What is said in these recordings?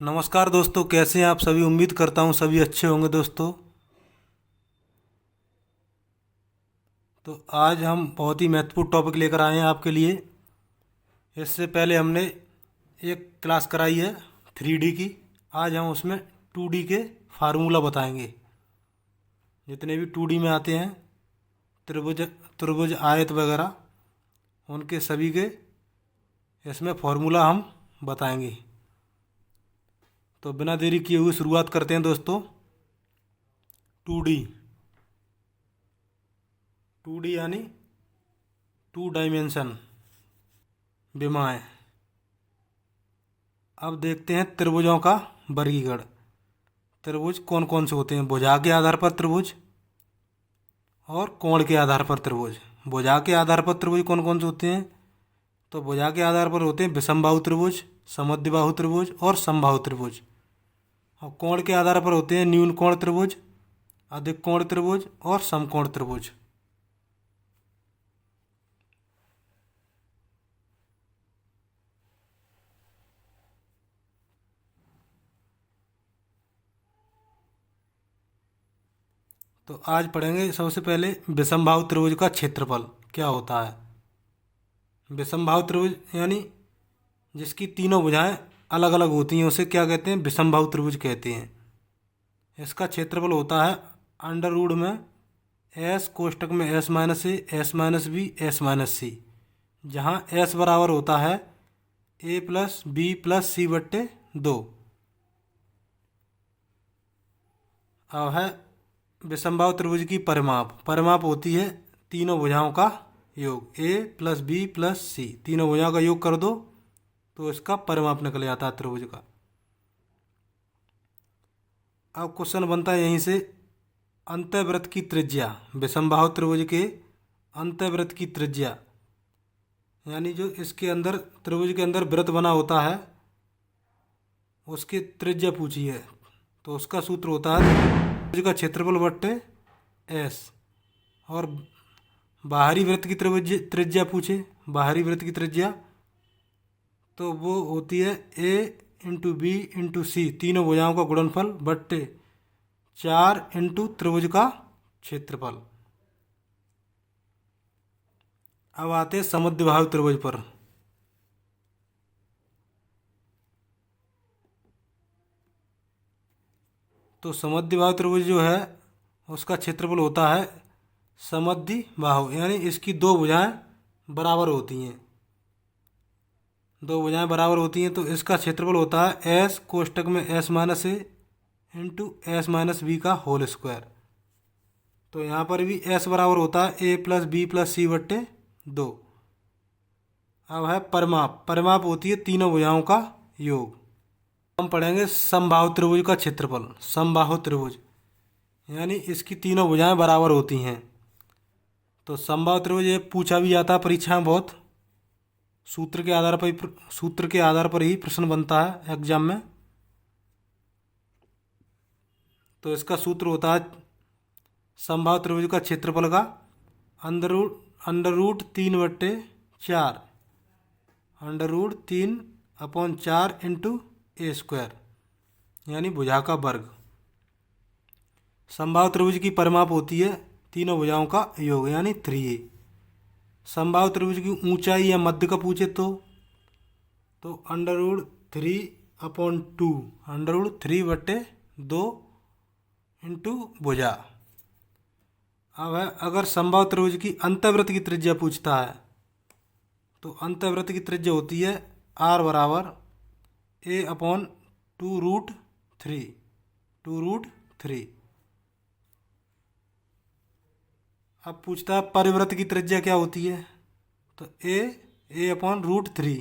नमस्कार दोस्तों, कैसे हैं आप सभी। उम्मीद करता हूँ सभी अच्छे होंगे दोस्तों। तो आज हम बहुत ही महत्वपूर्ण टॉपिक लेकर आए हैं आपके लिए। इससे पहले हमने एक क्लास कराई है 3D की। आज हम उसमें 2D के फार्मूला बताएंगे। जितने भी 2D में आते हैं, त्रिभुज त्रिभुज आयत वगैरह, उनके सभी के इसमें फार्मूला हम बताएंगे। तो बिना देरी किए हुए शुरुआत करते हैं दोस्तों। 2D 2D यानी 2 डायमेंशन विमाएँ। अब देखते हैं त्रिभुजों का वर्गीकरण। त्रिभुज कौन कौन से होते हैं। भुजा के आधार पर त्रिभुज और कोण के आधार पर त्रिभुज। भुजा के आधार पर त्रिभुज कौन कौन से होते हैं। तो भुजा के आधार पर होते हैं विषमबाहु त्रिभुज, समद्विबाहु त्रिभुज और समबाहु त्रिभुज। और कोण के आधार पर होते हैं न्यून कोण त्रिभुज, अधिक कोण त्रिभुज और समकोण त्रिभुज। तो आज पढ़ेंगे सबसे पहले विषमबाहु त्रिभुज का क्षेत्रफल क्या होता है। विषमबाहु त्रिभुज यानी जिसकी तीनों भुजाएं अलग अलग होती हैं, उसे क्या कहते हैं, विषमबाहु त्रिभुज कहते हैं। इसका क्षेत्रफल होता है अंडर रूट में एस कोष्टक में S minus A, S minus B, S minus C, जहाँ एस बराबर होता है A plus B plus C बट्टे 2। अब है विषमबाहु त्रिभुज की परिमाप। परिमाप होती है तीनों भुजाओं का योग। ए प्लस बी प्लस सी, तीनों भुजाओं का योग कर दो तो इसका परिमाप निकल जाता है त्रिभुज का। अब क्वेश्चन बनता है यहीं से, अंतःवृत्त की त्रिज्या। विषमबाहु त्रिभुज के अंतःवृत्त की त्रिज्या यानी जो इसके अंदर त्रिभुज के अंदर वृत्त बना होता है उसकी त्रिज्या पूछी है। तो उसका सूत्र होता है त्रिभुज का क्षेत्रफल बट्टे एस। और बाहरी वृत्त की त्रिज्या पूछे, बाहरी वृत्त की त्रिज्या तो वो होती है ए इंटू बी इंटू सी, तीनों भुजाओं का गुणनफल बट्टे 4 इंटू त्रिभुज का क्षेत्रफल। अब आते हैं समद्विबाहु त्रिभुज पर। तो समद्विबाहु त्रिभुज जो है उसका क्षेत्रफल होता है समद्विबाहु, यानी इसकी दो भुजाएं बराबर होती हैं। दो भुजाएं बराबर होती हैं तो इसका क्षेत्रफल होता है एस कोष्टक में एस माइनस ए इंटू एस माइनस बी का होल स्क्वायर। तो यहाँ पर भी एस बराबर होता है A plus B plus C बट्टे 2। अब है परिमाप। परिमाप होती है तीनों भुजाओं का योग। हम पढ़ेंगे समबाहु त्रिभुज का क्षेत्रफल। समबाहु त्रिभुज यानी इसकी तीनों भुजाएं बराबर होती हैं। तो समबाहु त्रिभुज ये पूछा भी जाता है परीक्षा में बहुत। सूत्र के आधार पर ही प्रश्न बनता है एग्जाम में। तो इसका सूत्र होता है समबाहु त्रिभुज का क्षेत्रफल का under root 3/4, under root 3/4 into A square, यानी भुजा का वर्ग। समबाहु त्रिभुज की परिमाप होती है तीनों भुजाओं का योग यानी 3a। समबाहु त्रिभुज की ऊंचाई या मध्य का पूछे तो under root 3/2, under root 3/2 into भुजा। अब है अगर समबाहु त्रिभुज की अंतःवृत्त की त्रिज्या पूछता है तो अंतःवृत्त की त्रिज्या होती है आर बराबर a/2√3, 2√3। अब पूछता है परिवृत्त की त्रिज्या क्या होती है तो a/√3,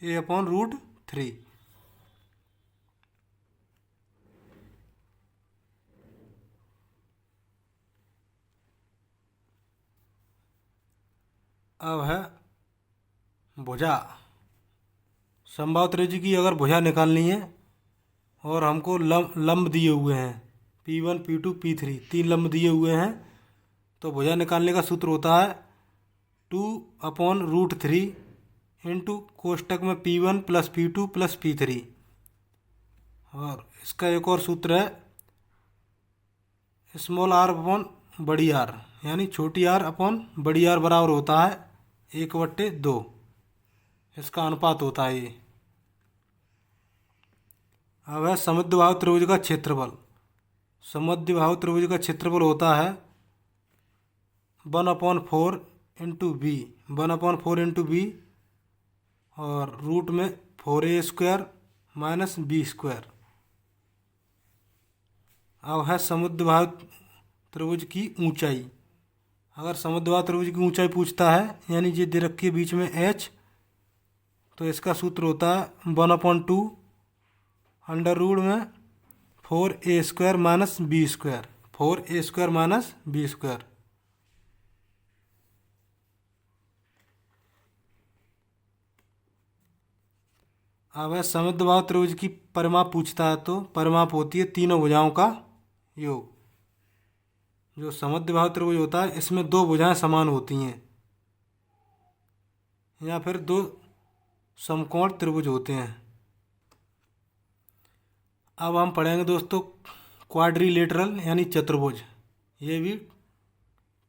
a/√3। अब है भुजा। समबाहु त्रिभुज की अगर भुजा निकालनी है और हमको लंब दिए हुए हैं P1 P2 P3, 3 लंब दिए हुए हैं, तो भुजा निकालने का सूत्र होता है 2/√3 इंटू कोष्टक में P1 plus P2 plus P3। और इसका एक और सूत्र है स्मॉल आर अपॉन बड़ी आर, यानी छोटी आर अपॉन बड़ी आर बराबर होता है 1/2। इसका अनुपात होता है ये। अब है समद्विबाहु त्रिभुज का क्षेत्रफल। समद्विबाहु त्रिभुज का क्षेत्रफल होता है 1/4 इंटू बी, 1/4 इंटू बी और रूट में 4a² माइनस b²। अब है समद्विबाहु त्रिभुज की ऊंचाई। अगर समद्विबाहु त्रिभुज की ऊंचाई पूछता है, यानी ये दे रखी है बीच में h, तो इसका सूत्र होता है 1/2 अंडर रूट में 4a² minus b², 4a² minus b²। अब है समद्विबाहु त्रिभुज की परिमाप पूछता है, तो परिमाप होती है तीनों भुजाओं का योग। जो समद्विबाहु त्रिभुज होता है इसमें दो भुजाएं समान होती हैं या फिर दो समकोण त्रिभुज होते हैं। अब हम पढ़ेंगे दोस्तों क्वाड्रिलेटरल यानी चतुर्भुज। ये भी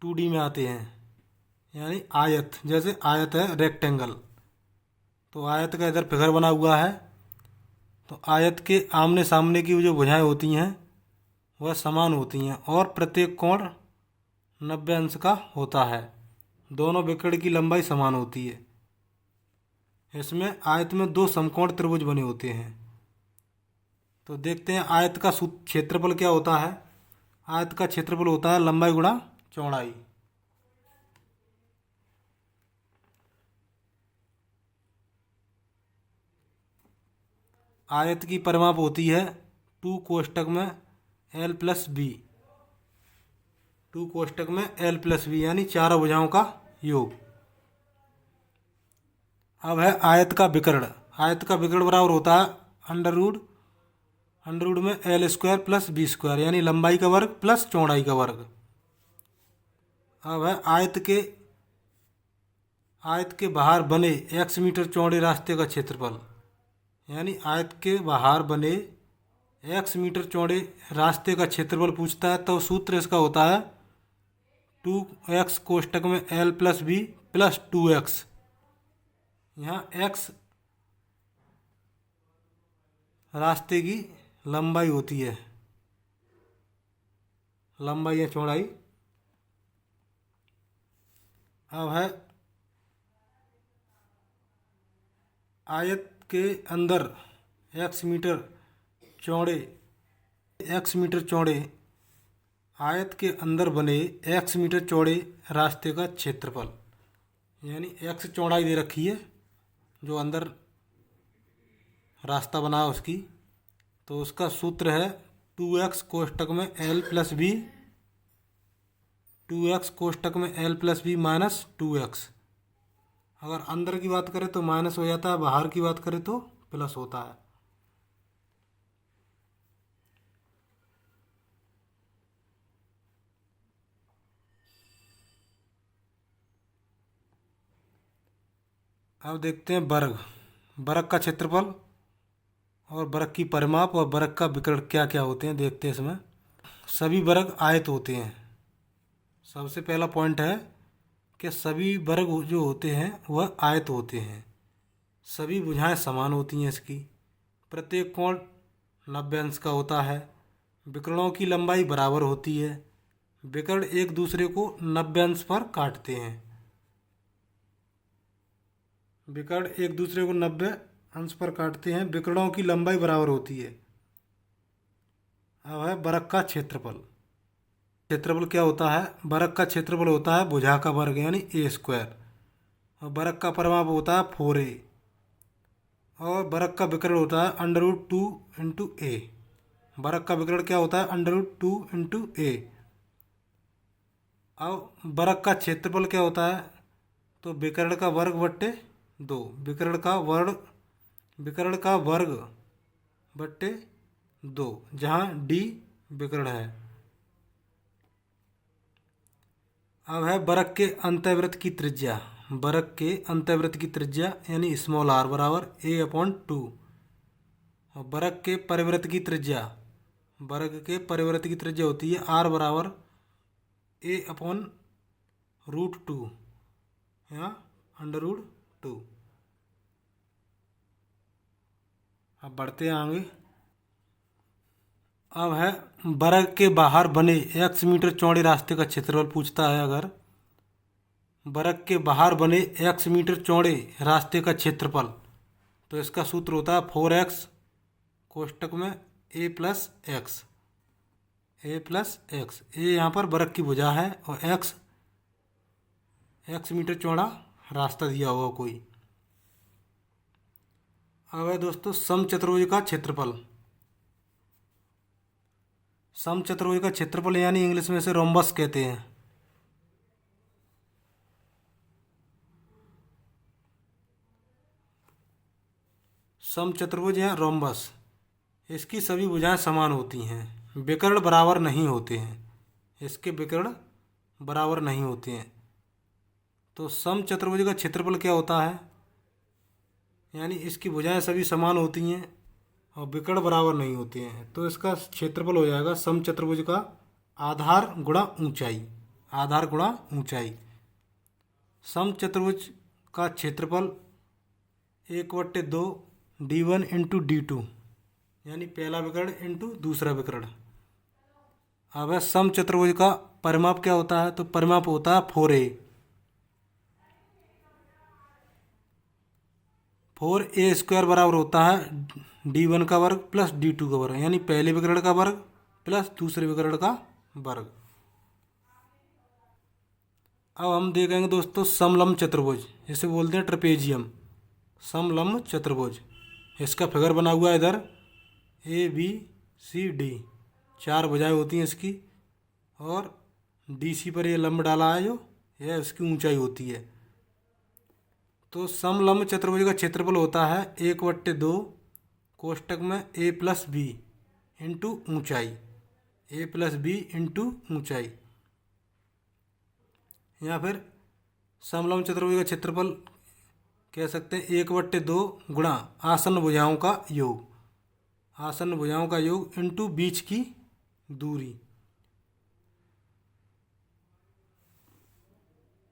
2D में आते हैं, यानी आयत। जैसे आयत है रेक्टेंगल, तो आयत का इधर फिगर बना हुआ है, तो आयत के आमने सामने की जो भुजाएं होती हैं वह समान होती हैं और प्रत्येक कोण 90 अंश का होता है। दोनों विकर्ण की लंबाई समान होती है। इसमें आयत में दो समकोण त्रिभुज बने होते हैं। तो देखते हैं आयत का क्षेत्रफल क्या होता है। आयत का क्षेत्रफल होता है लंबाई गुणा चौड़ाई। आयत की परिमाप होती है 2 कोष्टक में l प्लस बी, 2 कोष्टक में l प्लस बी, यानी चारों भुजाओं का योग। अब है आयत का विकर्ण। आयत का विकर्ण बराबर होता है अंडर रूट में l² प्लस b², यानी लंबाई का वर्ग प्लस चौड़ाई का वर्ग। अब है आयत के बाहर बने x मीटर चौड़े रास्ते का क्षेत्रफल, यानी आयत के बाहर बने x मीटर चौड़े रास्ते का क्षेत्रफल पूछता है, तो सूत्र इसका होता है 2x कोष्टक में l plus B plus 2x। यहाँ x रास्ते की लंबाई होती है, लंबाई या चौड़ाई। अब है आयत के अंदर x मीटर चौड़े आयत के अंदर बने x मीटर चौड़े रास्ते का क्षेत्रफल, यानी x चौड़ाई दे रखी है जो अंदर रास्ता बना है उसकी, तो उसका सूत्र है 2x कोष्टक में l प्लस बी, 2x कोष्टक में l plus B minus 2x। अगर अंदर की बात करें तो माइनस हो जाता है, बाहर की बात करें तो प्लस होता है। अब देखते हैं वर्ग का क्षेत्रफल और वर्ग की परिमाप और वर्ग का विकर्ण क्या क्या होते हैं देखते हैं इसमें। सभी वर्ग आयत होते हैं। सबसे पहला पॉइंट है कि सभी वर्ग जो होते हैं वह आयत होते हैं। सभी भुजाएं समान होती हैं इसकी। प्रत्येक कोण 90 अंश का होता है। विकर्णों की लंबाई बराबर होती है। विकर्ण एक दूसरे को 90 अंश पर काटते हैं। विकर्ण एक दूसरे को 90 अंश पर काटते हैं। विकर्णों की लंबाई बराबर होती है। अब है वर्ग का क्षेत्रफल। क्षेत्रफल क्या होता है? वर्ग का क्षेत्रफल होता है भुजा का वर्ग यानी a²। और वर्ग का परिमाप होता है 4a। और वर्ग का विकर्ण होता है √2 इंटू a। वर्ग का विकर्ण क्या होता है? √2 इंटू a। अब वर्ग का क्षेत्रफल क्या होता है? तो विकर्ण का वर्ग बट्टे 2। विकर्ण का वर्ग बट्टे 2, जहाँ d विकर्ण है। अब है वर्ग के अंतःवृत्त की त्रिज्या। वर्ग के अंतःवृत्त की त्रिज्या यानी स्मॉल r बराबर a/2। और वर्ग के परिवृत्त की त्रिज्या, वर्ग के परिवृत्त की त्रिज्या होती है r बराबर a/√2 या √2। अब बढ़ते हैं आगे। अब है वर्ग के बाहर बने x मीटर चौड़े रास्ते का क्षेत्रफल पूछता है। अगर वर्ग के बाहर बने x मीटर चौड़े रास्ते का क्षेत्रफल, तो इसका सूत्र होता है 4x कोष्टक में a प्लस एक्स, ए यहाँ पर वर्ग की भुजा है और x मीटर चौड़ा रास्ता दिया हुआ कोई। अब है दोस्तों समचतुर्भुज का क्षेत्रफल। समचतुर्भुज का क्षेत्रफल यानी इंग्लिश में इसे रोम्बस कहते हैं। समचतुर्भुज या रोम्बस, इसकी सभी भुजाएं समान होती हैं, विकर्ण बराबर नहीं होते हैं, इसके विकर्ण बराबर नहीं होते हैं। तो समचतुर्भुज का क्षेत्रफल क्या होता है, यानी इसकी भुजाएं सभी समान होती हैं और विकर्ण बराबर नहीं होते हैं। तो इसका क्षेत्रफल हो जाएगा समचतुर्भुज का आधार गुणा ऊंचाई, आधार गुणा ऊंचाई। समचतुर्भुज का क्षेत्रफल 1/2 d1 इंटू d2, यानी पहला विकर्ण इंटू दूसरा विकर्ण। अब समचतुर्भुज का परिमाप क्या होता है, तो परिमाप होता है 4a। 4a² बराबर होता है d1 का वर्ग प्लस d2 का वर्ग, यानी पहले विकर्ण का वर्ग प्लस दूसरे विकर्ण का वर्ग। अब हम देखेंगे दोस्तों समलंब चतुर्भुज, जिसे बोलते हैं ट्रेपेजियम। समलंब चतुर्भुज, इसका फिगर बना हुआ है इधर ABCD, 4 भुजाएं होती हैं इसकी, और DC पर ये लंब डाला है जो, यह इसकी ऊंचाई होती है। तो समलंब चतुर्भुज का क्षेत्रफल होता है 1/2 कोष्टक में a प्लस बी इंटू ऊँचाई, a प्लस बी इंटू ऊँचाई। या फिर समलंब चतुर्भुज का क्षेत्रफल कह सकते हैं 1/2 गुणा आसन्न भुजाओं का योग, आसन्न भुजाओं का योग इंटू बीच की दूरी।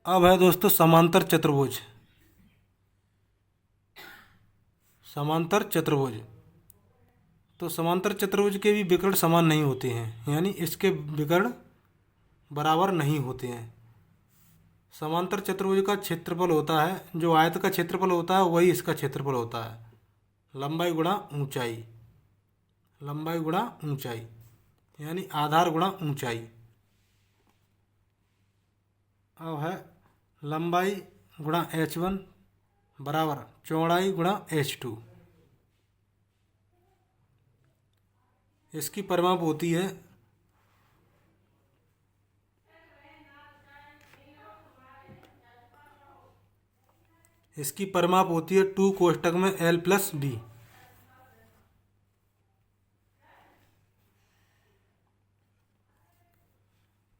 अब है दोस्तों समांतर चतुर्भुज। समांतर चतुर्भुज, तो समांतर चतुर्भुज के भी विकर्ण समान नहीं होते हैं, यानी इसके विकर्ण बराबर नहीं होते हैं। समांतर चतुर्भुज का क्षेत्रफल होता है, जो आयत का क्षेत्रफल होता है वही इसका क्षेत्रफल होता है, लंबाई गुणा ऊंचाई, लंबाई गुणा ऊंचाई, यानी आधार गुणा ऊंचाई। अब है लंबाई गुणा h1 बराबर चौड़ाई गुणा h2। इसकी परिमाप होती है इसकी परिमाप होती है 2 कोष्टक में l प्लस d।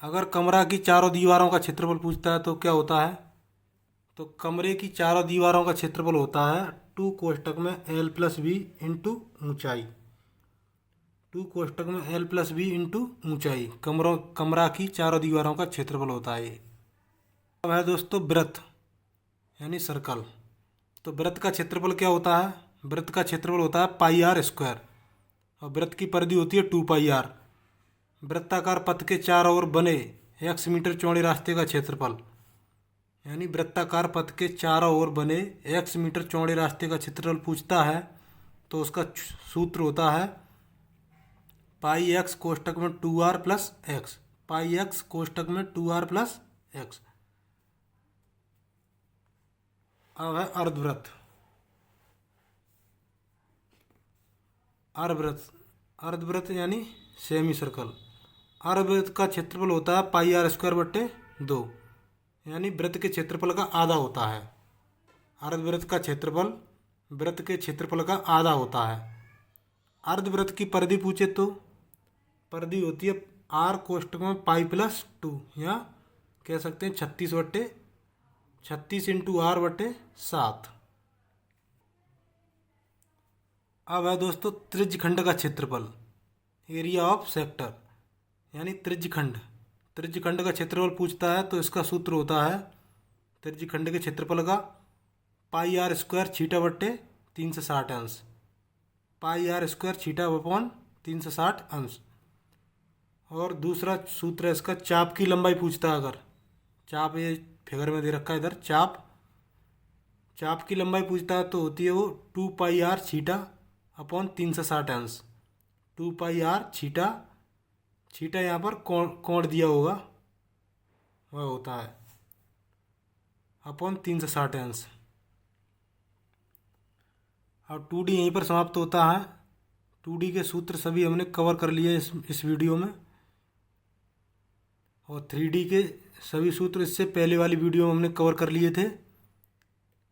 अगर कमरा की चारों दीवारों का क्षेत्रफल पूछता है तो क्या होता है, तो कमरे की चारों दीवारों का क्षेत्रफल होता है 2 कोष्टक में l प्लस बी इंटू ऊँचाई, 2 कोष्टक में l प्लस बी इंटू ऊँचाई कमरा की चारों दीवारों का क्षेत्रफल होता है। अब है दोस्तों वृत्त यानी सर्कल। तो वृत्त का क्षेत्रफल क्या होता है, वृत्त का क्षेत्रफल होता है πr², और वृत्त की परिधि होती है 2πr। वृत्ताकार पथ के चारों ओर बने x मीटर चौड़े रास्ते का क्षेत्रफल, यानी वृत्ताकार पथ के चारों ओर बने x मीटर चौड़े रास्ते का क्षेत्रफल पूछता है, तो उसका सूत्र होता है πx कोष्टक में 2r प्लस एक्स, πx कोष्टक में 2r प्लस एक्स। अब है अर्धवृत्त। अर्धवृत्त यानी सेमी सर्कल। अर्धवृत्त का क्षेत्रफल होता है πr²/2, यानी वृत्त के क्षेत्रफल का आधा होता है। अर्धवृत्त का क्षेत्रफल वृत्त के क्षेत्रफल का आधा होता है। अर्धवृत्त की परिधि पूछे तो परिधि होती है r कोष्टक में π+2, या कह सकते हैं 36 इंटू r/7। अब है दोस्तों त्रिज्यखंड का क्षेत्रफल, एरिया ऑफ सेक्टर, यानी त्रिज्यखंड। त्रिज्यखंड का क्षेत्रफल पूछता है तो इसका सूत्र होता है त्रिज्यखंड के क्षेत्रफल का पाई आर स्क्वायर छीटा बट्टे 360 अंश, पाई आर स्क्वायर छीटा अपॉन 360 अंश। और दूसरा सूत्र है इसका चाप की लंबाई पूछता है, अगर चाप ये फिगर में दे रखा है इधर, चाप चाप की लंबाई पूछता है तो होती है वो 2 पाई आर छीटा अपॉन 360 अंश। 2 पाई आर छीटा, छीटा यहाँ पर कोण कोण दिया होगा वह होता है अपॉन 360 अंश। अब 2D यहीं पर समाप्त होता है। 2D के सूत्र सभी हमने कवर कर लिए इस वीडियो में, और 3D के सभी सूत्र इससे पहले वाली वीडियो में हमने कवर कर लिए थे।